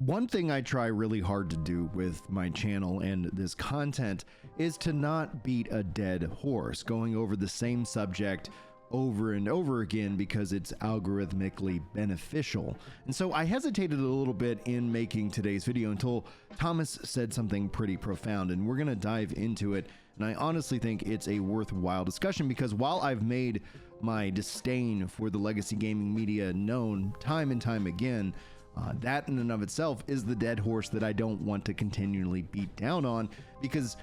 One thing I try really hard to do with my channel and this content is to not beat a dead horse, going over the same subject over and over again because it's algorithmically beneficial. And so I hesitated a little bit in making today's video until Thomas said something pretty profound, and we're going to dive into it. And I honestly think it's a worthwhile discussion because while I've made my disdain for the legacy gaming media known time and time again, that in and of itself is the dead horse that I don't want to continually beat down on, because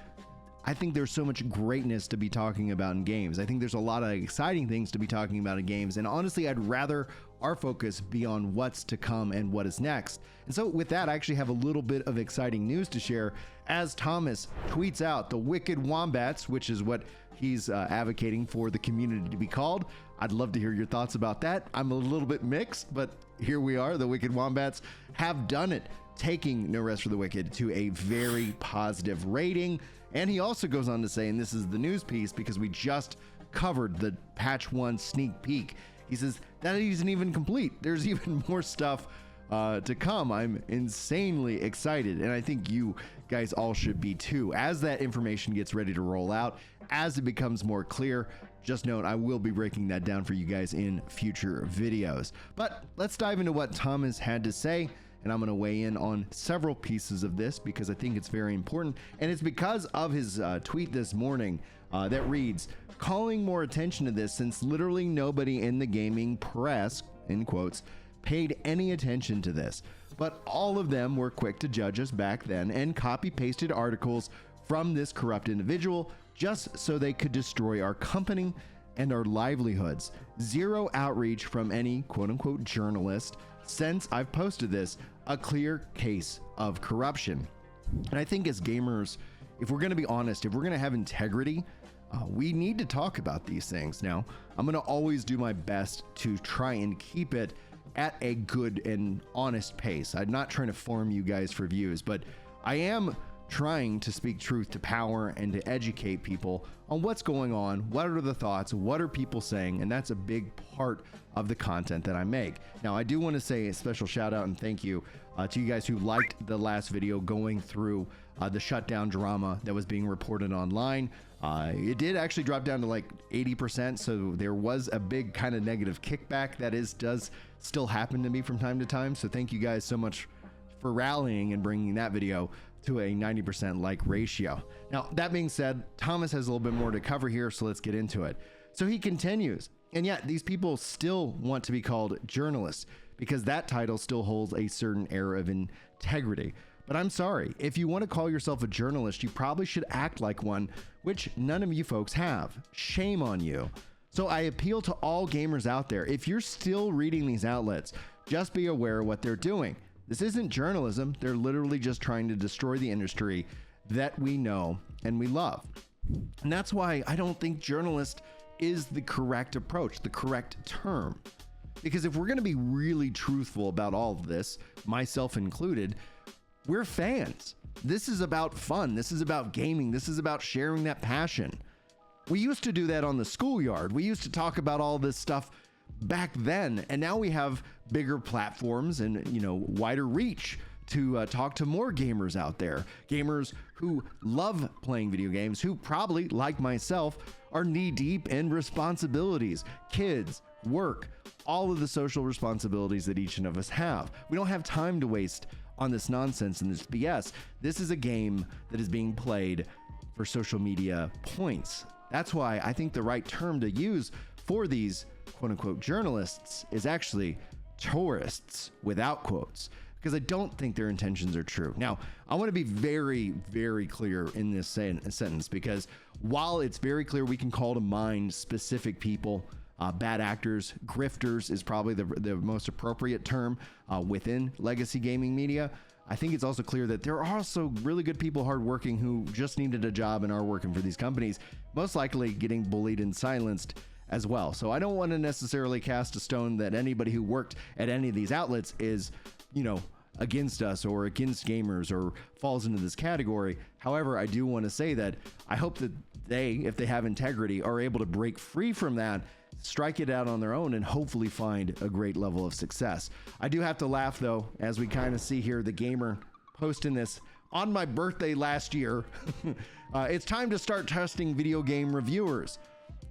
I think there's so much greatness to be talking about in games. I think there's a lot of exciting things to be talking about in games. And honestly, I'd rather our focus be on what's to come and what is next. And so with that, I actually have a little bit of exciting news to share as Thomas tweets out the Wicked Wombats, which is what he's advocating for the community to be called. I'd love to hear your thoughts about that. I'm a little bit mixed, but here we are. The Wicked Wombats have done it, taking No Rest for the Wicked to a very positive rating. And he also goes on to say, and this is the news piece because we just covered the patch 1 sneak peek, he says that isn't even complete. There's even more stuff to come. I'm insanely excited, and I think you guys all should be too. As that information gets ready to roll out, as it becomes more clear, just note I will be breaking that down for you guys in future videos. But let's dive into what Thomas had to say, and I'm going to weigh in on several pieces of this because I think it's very important, and it's because of his tweet this morning that reads, calling more attention to this since literally nobody in the gaming press, in quotes, paid any attention to this, but all of them were quick to judge us back then and copy pasted articles from this corrupt individual just so they could destroy our company and our livelihoods. Zero outreach from any quote unquote journalist since I've posted this, a clear case of corruption. And I think as gamers, if we're going to be honest, if we're going to have integrity, we need to talk about these things. Now, I'm going to always do my best to try and keep it at a good and honest pace. I'm not trying to farm you guys for views, but I am trying to speak truth to power and to educate people on what's going on, what are the thoughts, what are people saying, and that's a big part of the content that I make. Now, I do want to say a special shout out and thank you to you guys who liked the last video going through the shutdown drama that was being reported online. It did actually drop down to like 80%, so there was a big kind of negative kickback that does still happen to me from time to time. So thank you guys so much for rallying and bringing that video to a 90% like ratio. Now, that being said, Thomas has a little bit more to cover here, so let's get into it. So he continues, and yet these people still want to be called journalists because that title still holds a certain air of integrity. But I'm sorry, if you want to call yourself a journalist, you probably should act like one, which none of you folks have. Shame on you. So I appeal to all gamers out there. If you're still reading these outlets, just be aware of what they're doing. This isn't journalism. They're literally just trying to destroy the industry that we know and we love. And that's why I don't think journalist is the correct approach, the correct term. Because if we're going to be really truthful about all of this, myself included, we're fans. This is about fun. This is about gaming. This is about sharing that passion. We used to do that on the schoolyard. We used to talk about all this stuff back then, and now we have bigger platforms and, you know, wider reach to talk to more gamers out there. Gamers who love playing video games, who probably, like myself, are knee-deep in responsibilities, kids, work, all of the social responsibilities that each of us have. We don't have time to waste on this nonsense and this BS. This is a game that is being played for social media points. That's why I think the right term to use for these quote unquote journalists is actually tourists without quotes, because I don't think their intentions are true. Now, I want to be very, very clear in this sentence, because while it's very clear we can call to mind specific people, bad actors, grifters is probably the most appropriate term within legacy gaming media. I think it's also clear that there are also really good people, hardworking, who just needed a job and are working for these companies, most likely getting bullied and silenced as well. So I don't want to necessarily cast a stone that anybody who worked at any of these outlets is, you know, against us or against gamers or falls into this category. However, I do want to say that I hope that they, if they have integrity, are able to break free from that strike it out on their own and hopefully find a great level of success. I do have to laugh though, as we kind of see here, the gamer posting this on my birthday last year. It's time to start testing video game reviewers.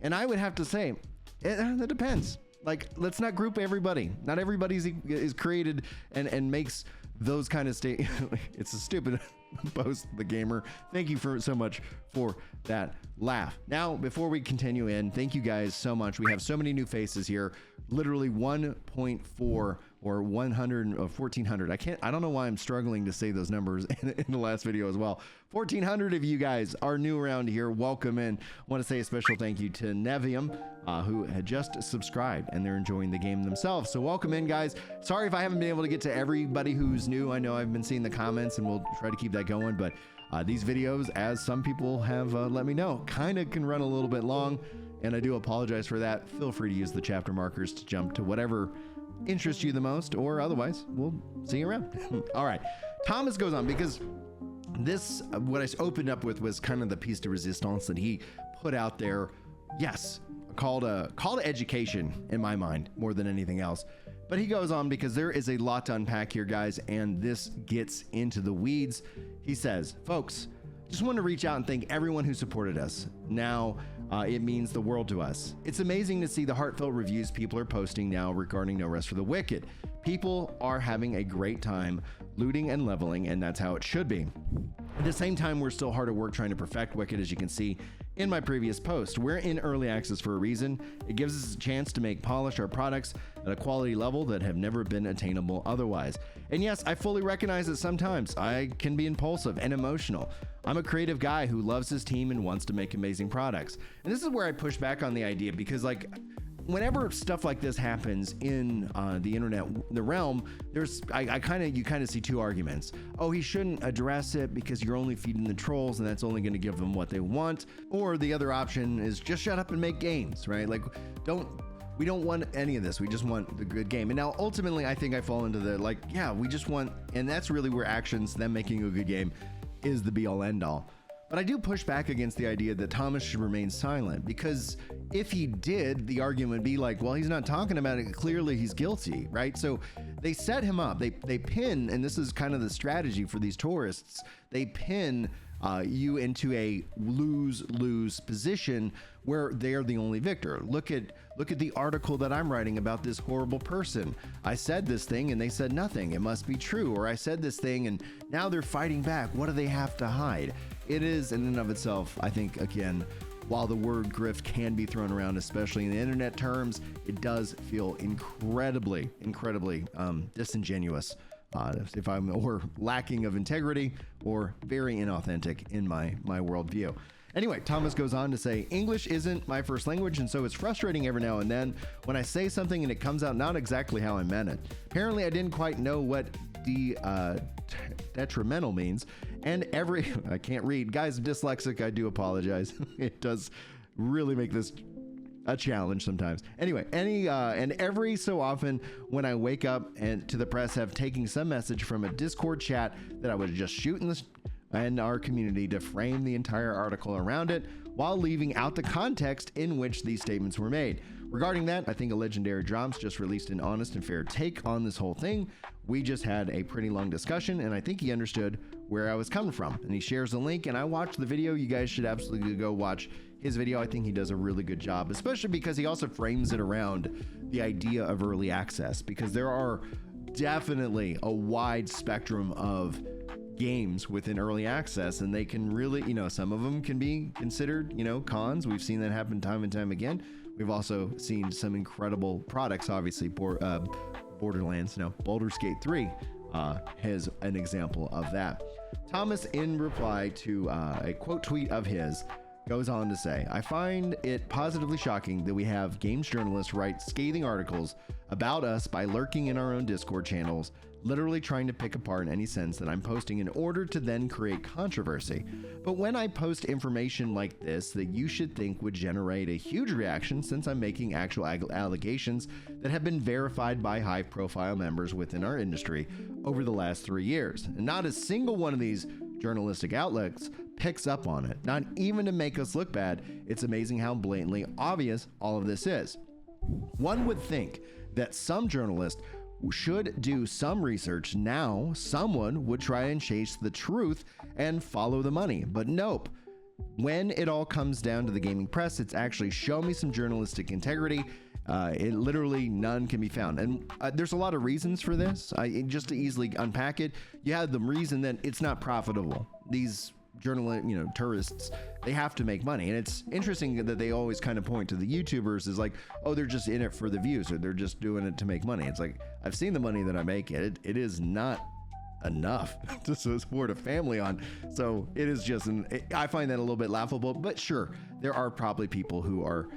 And I would have to say, that depends. Like, let's not group everybody. Not everybody is created and makes those kind of it's a stupid post, the gamer. Thank you so much for that laugh. Now, before we continue in, thank you guys so much. We have so many new faces here. Literally 1.4 or 100 or 1,400. I don't know why I'm struggling to say those numbers in the last video as well. 1,400 of you guys are new around here. Welcome in. I want to say a special thank you to Nevium, who had just subscribed, and they're enjoying the game themselves. So welcome in, guys. Sorry if I haven't been able to get to everybody who's new. I know I've been seeing the comments, and we'll try to keep that going. But these videos, as some people have let me know, kind of can run a little bit long, and I do apologize for that. Feel free to use the chapter markers to jump to whatever interests you the most, or otherwise, we'll see you around. All right. Thomas goes on, because this, what I opened up with was kind of the piece de resistance that he put out there. Yes, a call to education in my mind more than anything else. But he goes on because there is a lot to unpack here, guys, and this gets into the weeds. He says, folks, just want to reach out and thank everyone who supported us. Now, it means the world to us. It's amazing to see the heartfelt reviews people are posting now regarding No Rest for the Wicked. People are having a great time looting and leveling, and that's how it should be. At the same time, we're still hard at work trying to perfect Wicked, as you can see in my previous post. We're in early access for a reason. It gives us a chance to polish our products at a quality level that have never been attainable otherwise. And yes, I fully recognize that sometimes I can be impulsive and emotional. I'm a creative guy who loves his team and wants to make amazing products. And this is where I push back on the idea, because like, whenever stuff like this happens in the internet, the realm, you kind of see two arguments. Oh, he shouldn't address it because you're only feeding the trolls and that's only going to give them what they want. Or the other option is just shut up and make games, right? Like, we don't want any of this. We just want the good game. And now ultimately, I think I fall into the we just want, and that's really where actions, them making a good game, is the be all end all. But I do push back against the idea that Thomas should remain silent, because if he did, the argument would be like, well, he's not talking about it. Clearly he's guilty, right? So they set him up. They pin, and this is kind of the strategy for these tourists. They pin you into a lose-lose position where they're the only victor. Look at the article that I'm writing about this horrible person. I said this thing and they said nothing. It must be true. Or I said this thing and now they're fighting back. What do they have to hide? It is in and of itself, I think, again, while the word grift can be thrown around, especially in the internet terms, it does feel incredibly disingenuous. If I'm or lacking of integrity or very inauthentic in my worldview. Anyway, Thomas goes on to say, English isn't my first language, and so it's frustrating every now and then when I say something and it comes out not exactly how I meant it. Apparently, I didn't quite know what detrimental means, and I can't read. Guys, I'm dyslexic, I do apologize. It does really make this a challenge sometimes. Anyway, and every so often when I wake up and to the press have taken some message from a Discord chat that I would just shoot in our community to frame the entire article around it while leaving out the context in which these statements were made. Regarding that, I think a legendary Drops just released an honest and fair take on this whole thing. We just had a pretty long discussion, and I think he understood where I was coming from. And he shares the link, and I watched the video. You guys should absolutely go watch his video. I think he does a really good job, especially because he also frames it around the idea of early access, because there are definitely a wide spectrum of games within early access, and they can really, some of them can be considered, cons. We've seen that happen time and time again. We've also seen some incredible products, obviously. Borderlands, Baldur's Gate 3 has an example of that. Thomas, in reply to a quote tweet of his, goes on to say, I find it positively shocking that we have games journalists write scathing articles about us by lurking in our own Discord channels, literally trying to pick apart any sense that I'm posting in order to then create controversy. But when I post information like this that you should think would generate a huge reaction, since I'm making actual allegations that have been verified by high-profile members within our industry over the last 3 years, and not a single one of these journalistic outlets picks up on it, not even to make us look bad. It's amazing how blatantly obvious all of this is. One would think that some journalists should do some research. Now someone would try and chase the truth and follow the money, but nope. When it all comes down to the gaming press, it's actually show me some journalistic integrity. It literally none can be found, and there's a lot of reasons for this. Just to easily unpack it, you have the reason that it's not profitable. These tourists, they have to make money, and it's interesting that they always kind of point to the YouTubers as like, oh, they're just in it for the views, or they're just doing it to make money. It's like, I've seen the money that I make. It is not enough to support a family on, so it is just I find that a little bit laughable. But sure, there are probably people who are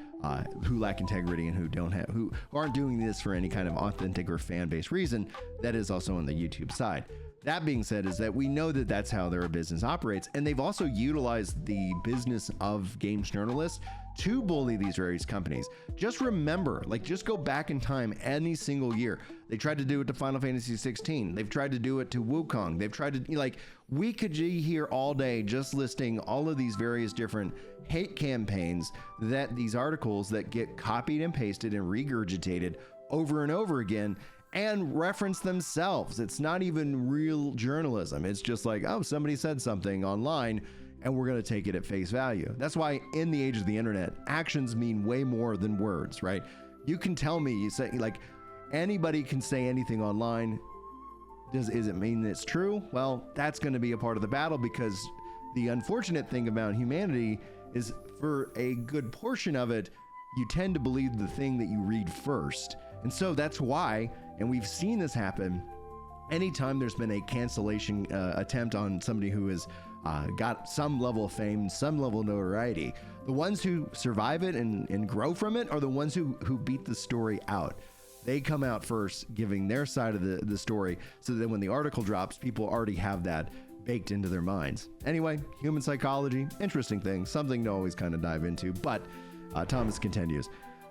who lack integrity and who aren't doing this for any kind of authentic or fan-based reason. That is also on the YouTube side. That being said, is that we know that that's how their business operates, and they've also utilized the business of games journalists to bully these various companies. Just remember, just go back in time any single year. They tried to do it to Final Fantasy 16. They've tried to do it to Wukong. They've tried to, we could be here all day just listing all of these various different hate campaigns, that these articles that get copied and pasted and regurgitated over and over again and reference themselves. It's not even real journalism. It's just like, oh, somebody said something online and we're going to take it at face value. That's why in the age of the internet, actions mean way more than words, right? You can tell me, you say, anybody can say anything online. Is it mean it's true? Well, that's going to be a part of the battle, because the unfortunate thing about humanity is, for a good portion of it, you tend to believe the thing that you read first. And so that's why, and we've seen this happen anytime there's been a cancellation attempt on somebody who has got some level of fame, some level of notoriety. The ones who survive it and grow from it are the ones who beat the story out. They come out first, giving their side of the story, so that when the article drops, people already have that baked into their minds. Anyway, human psychology, interesting thing, something to always kind of dive into. But Thomas continues.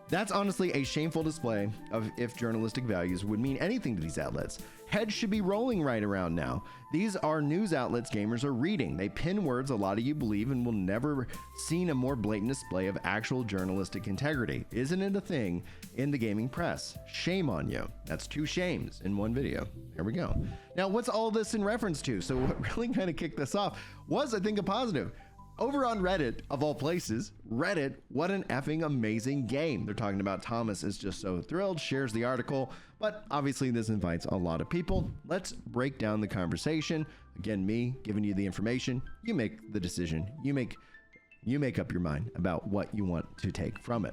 That's honestly a shameful display of if journalistic values would mean anything to these outlets. Heads should be rolling right around now. These are news outlets gamers are reading. They pin words a lot of you believe and will never seen a more blatant display of actual journalistic integrity. Isn't it a thing in the gaming press? Shame on you. That's 2 shames in one video. Here we go. Now, what's all this in reference to? So what really kind of kicked this off was, I think, a positive. Over on Reddit, of all places, Reddit, what an effing amazing game. They're talking about Thomas is just so thrilled, shares the article, but obviously this invites a lot of people. Let's break down the conversation. Again, me giving you the information, you make the decision. You make up your mind about what you want to take from it.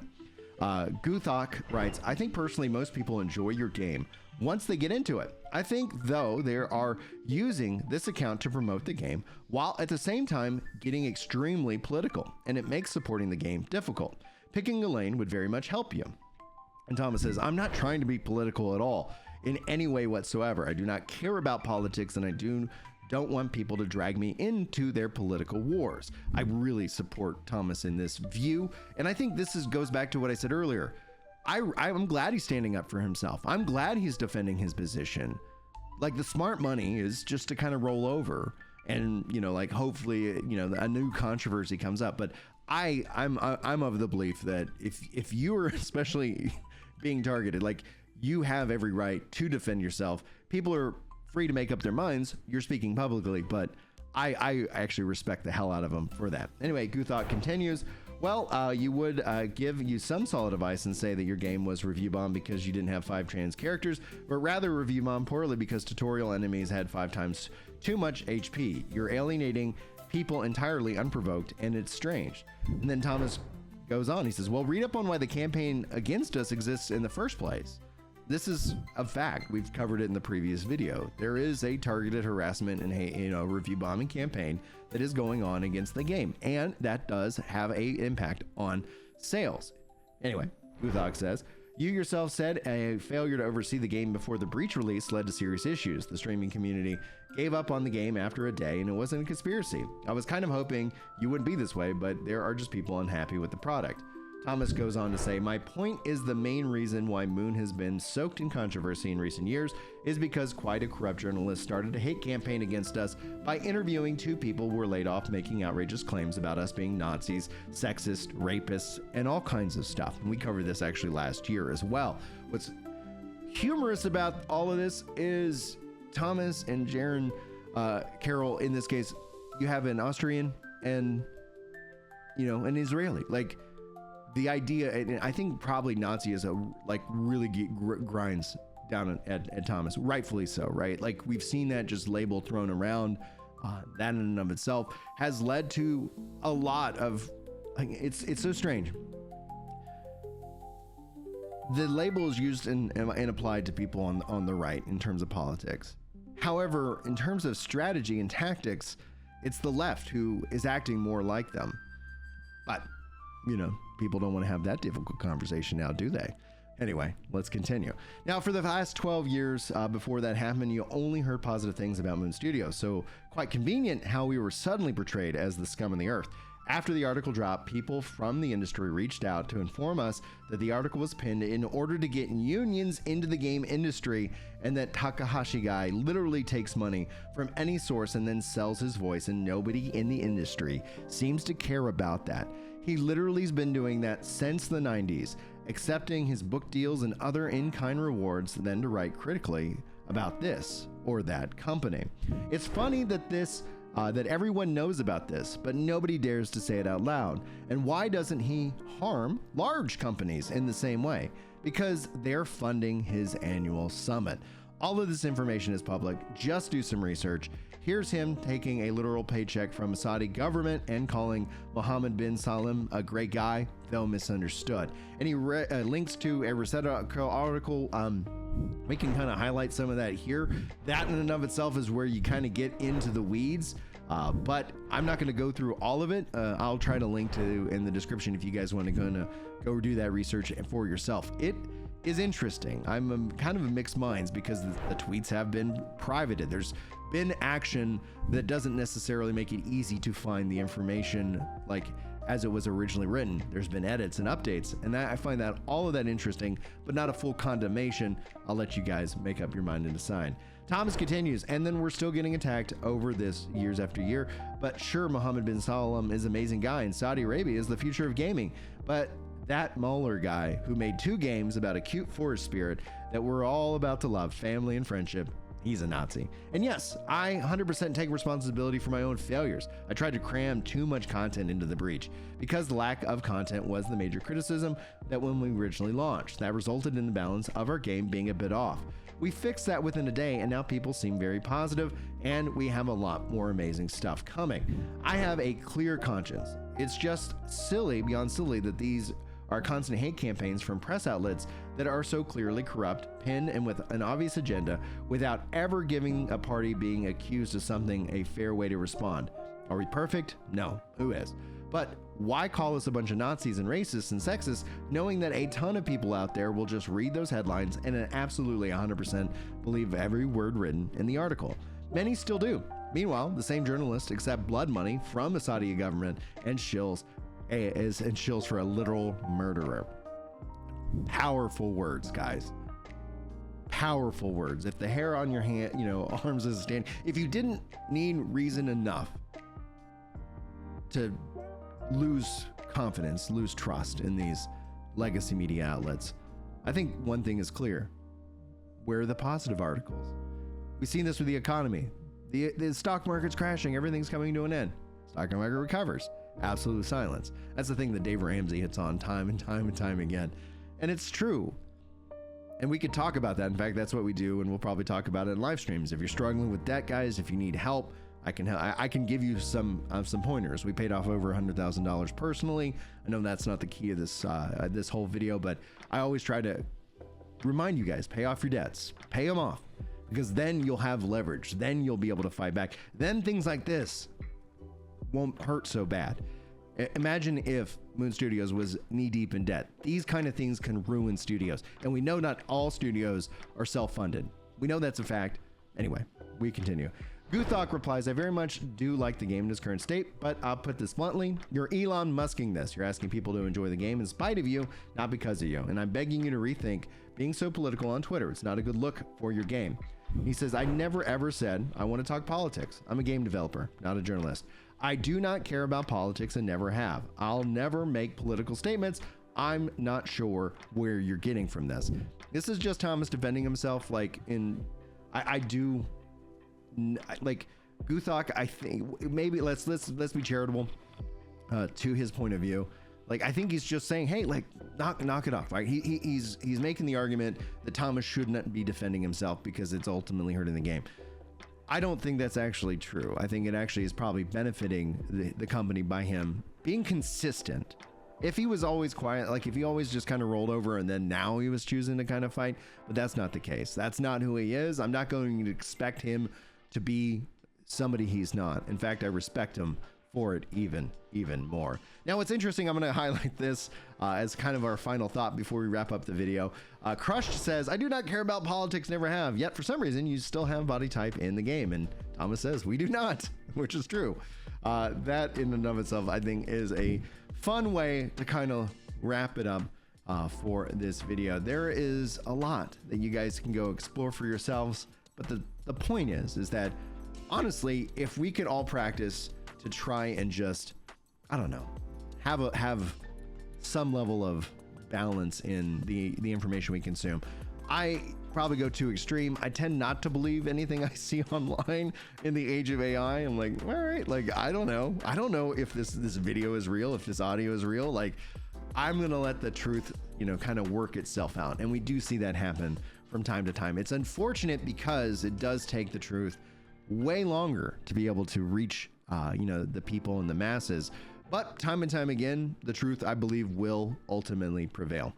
Guthok writes, I think personally most people enjoy your game once they get into it. I think, though, they are using this account to promote the game while at the same time getting extremely political, and it makes supporting the game difficult. Picking a lane would very much help you. And Thomas says, I'm not trying to be political at all in any way whatsoever. I do not care about politics, and I don't want people to drag me into their political wars. I really support Thomas in this view, and I think this goes back to what I said earlier. I'm glad he's standing up for himself. I'm glad he's defending his position. The smart money is just to kind of roll over and, hopefully, a new controversy comes up. But I'm of the belief that if you're especially being targeted, you have every right to defend yourself. People are free to make up their minds. You're speaking publicly, but I actually respect the hell out of them for that. Anyway, Guthok continues. Well, you would give you some solid advice and say that your game was review bombed because you didn't have 5 trans characters, but rather review bombed poorly because tutorial enemies had 5 times too much HP. You're alienating people entirely unprovoked, and it's strange. And then Thomas goes on. He says, well, read up on why the campaign against us exists in the first place. This is a fact. We've covered it in the previous video. There is a targeted harassment and review bombing campaign that is going on against the game, and that does have an impact on sales. Anyway, Guthok says, you yourself said a failure to oversee the game before the breach release led to serious issues. The streaming community gave up on the game after a day, and it wasn't a conspiracy. I was kind of hoping you wouldn't be this way, but there are just people unhappy with the product. Thomas goes on to say, my point is the main reason why Moon has been soaked in controversy in recent years is because quite a corrupt journalist started a hate campaign against us by interviewing 2 people who were laid off making outrageous claims about us being Nazis, sexist, rapists, and all kinds of stuff. And we covered this actually last year as well. What's humorous about all of this is Thomas and Jaron, Carol, in this case, you have an Austrian and, you know, an Israeli. Like, the idea, and I think probably Nazi is really grinds down at Thomas, rightfully so, right? Like, we've seen that just label thrown around. That in and of itself has led to a lot of, it's so strange. The label is used and applied to people on the right in terms of politics. However, in terms of strategy and tactics, it's the left who is acting more like them. But, you know, people don't want to have that difficult conversation now, do they? Anyway, let's continue. Now, for the past 12 years before that happened, you only heard positive things about Moon Studios, so quite convenient how we were suddenly portrayed as the scum of the earth. After the article dropped, people from the industry reached out to inform us that the article was pinned in order to get unions into the game industry, and that Takahashi guy literally takes money from any source and then sells his voice, and nobody in the industry seems to care about that. He literally has been doing that since the 90s, accepting his book deals and other in-kind rewards then to write critically about this or that company. It's funny that that everyone knows about this, but nobody dares to say it out loud. And why doesn't he harm large companies in the same way? Because they're funding his annual summit. All of this information is public. Just do some research. Here's him taking a literal paycheck from the Saudi government and calling Mohammed bin Salman a great guy, though misunderstood. And he links to a Rosetta article. We can kind of highlight some of that here. That in and of itself is where you kind of get into the weeds. But I'm not going to go through all of it. I'll try to link to in the description if you guys want to go do that research for yourself. It is interesting. I'm kind of a mixed minds because the tweets have been privated. There's been action that doesn't necessarily make it easy to find the information like as it was originally written. There's been edits and updates, and I find that all of that interesting, but not a full condemnation. I'll let you guys make up your mind and decide. Thomas continues, and then we're still getting attacked over this years after year. But sure, Mohammed bin Salman is an amazing guy, and Saudi Arabia is the future of gaming. But that Mueller guy who made 2 games about a cute forest spirit that we're all about to love, family and friendship, he's a Nazi. And yes, I 100% take responsibility for my own failures. I tried to cram too much content into the breach because the lack of content was the major criticism that when we originally launched. That resulted in the balance of our game being a bit off. We fixed that within a day, and now people seem very positive, and we have a lot more amazing stuff coming. I have a clear conscience. It's just silly, beyond silly, that these are constant hate campaigns from press outlets that are so clearly corrupt, pinned, and with an obvious agenda without ever giving a party being accused of something a fair way to respond. Are we perfect? No. Who is? But why call us a bunch of Nazis and racists and sexists knowing that a ton of people out there will just read those headlines and absolutely 100% believe every word written in the article? Many still do. Meanwhile, the same journalists accept blood money from the Saudi government and shills for a literal murderer. Powerful words, guys. Powerful words. If the hair on your hand, arms is standing, if you didn't need reason enough to lose confidence, lose trust in these legacy media outlets, I think one thing is clear. Where are the positive articles? We've seen this with the economy. The stock market's crashing. Everything's coming to an end. Stock market recovers. Absolute silence. That's the thing that Dave Ramsey hits on time and time and time again. And it's true. And we could talk about that. In fact, that's what we do, and we'll probably talk about it in live streams. If you're struggling with debt, guys, if you need help, I can help. I can give you some pointers. We paid off over $100,000 personally. I know that's not the key of this whole video, but I always try to remind you guys, pay off your debts, pay them off, because then you'll have leverage. Then you'll be able to fight back. Then things like this won't hurt so bad. Imagine if Moon Studios was knee deep in debt. These kind of things can ruin studios. And we know not all studios are self-funded. We know that's a fact. Anyway, we continue. Guthok replies, I very much do like the game in its current state, but I'll put this bluntly. You're Elon Musking this. You're asking people to enjoy the game in spite of you, not because of you. And I'm begging you to rethink being so political on Twitter. It's not a good look for your game. He says, I never ever said I want to talk politics. I'm a game developer, not a journalist. I do not care about politics and never have. I'll never make political statements. I'm not sure where you're getting from this. This is just Thomas defending himself. Like like Guthok, I think maybe let's be charitable to his point of view. Like, I think he's just saying, hey, like, knock it off. Right? He's making the argument that Thomas shouldn't be defending himself because it's ultimately hurting the game. I don't think that's actually true. I think it actually is probably benefiting the company by him being consistent. If he was always quiet, like if he always just kind of rolled over and then now he was choosing to kind of fight, but that's not the case. That's not who he is. I'm not going to expect him to be somebody he's not. In fact, I respect him for it even more. Now, what's interesting, I'm going to highlight this as kind of our final thought before we wrap up the video. Crushed says, I do not care about politics, never have. Yet, for some reason, you still have body type in the game. And Thomas says, we do not, which is true. That in and of itself, I think, is a fun way to kind of wrap it up for this video. There is a lot that you guys can go explore for yourselves. But the point is that, honestly, if we could all practice to try and just, I don't know, have some level of balance in the information we consume. I probably go too extreme. I tend not to believe anything I see online in the age of AI. I'm like, all right, like, I don't know if this video is real, if this audio is real. Like, I'm gonna let the truth, kind of work itself out. And we do see that happen from time to time. It's unfortunate because it does take the truth way longer to be able to reach the people and the masses. But time and time again, the truth, I believe, will ultimately prevail.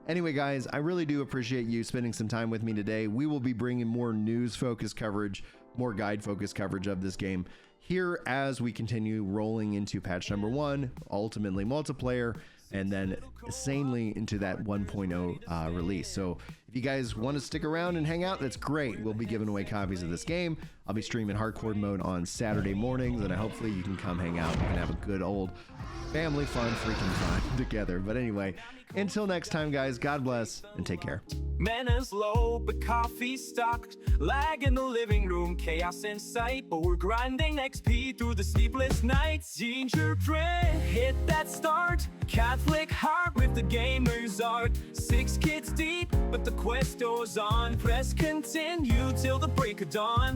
Anyway, guys, I really do appreciate you spending some time with me today. We will be bringing more news-focused coverage, more guide-focused coverage of this game here as we continue rolling into patch number 1, ultimately multiplayer, and then sanely into that 1.0 release. So if you guys want to stick around and hang out, that's great. We'll be giving away copies of this game. I'll be streaming hardcore mode on Saturday mornings, and hopefully you can come hang out. We can have a good old family fun freaking time together. But anyway, until next time, guys, God bless and take care. Man is low, but coffee stocked. Lag in the living room, chaos in sight. But we're grinding XP through the sleepless nights. Gingerbread, hit that start. Catholic heart with the gamer's art. 6 kids deep, but the quest goes on. Press continue till the break of dawn.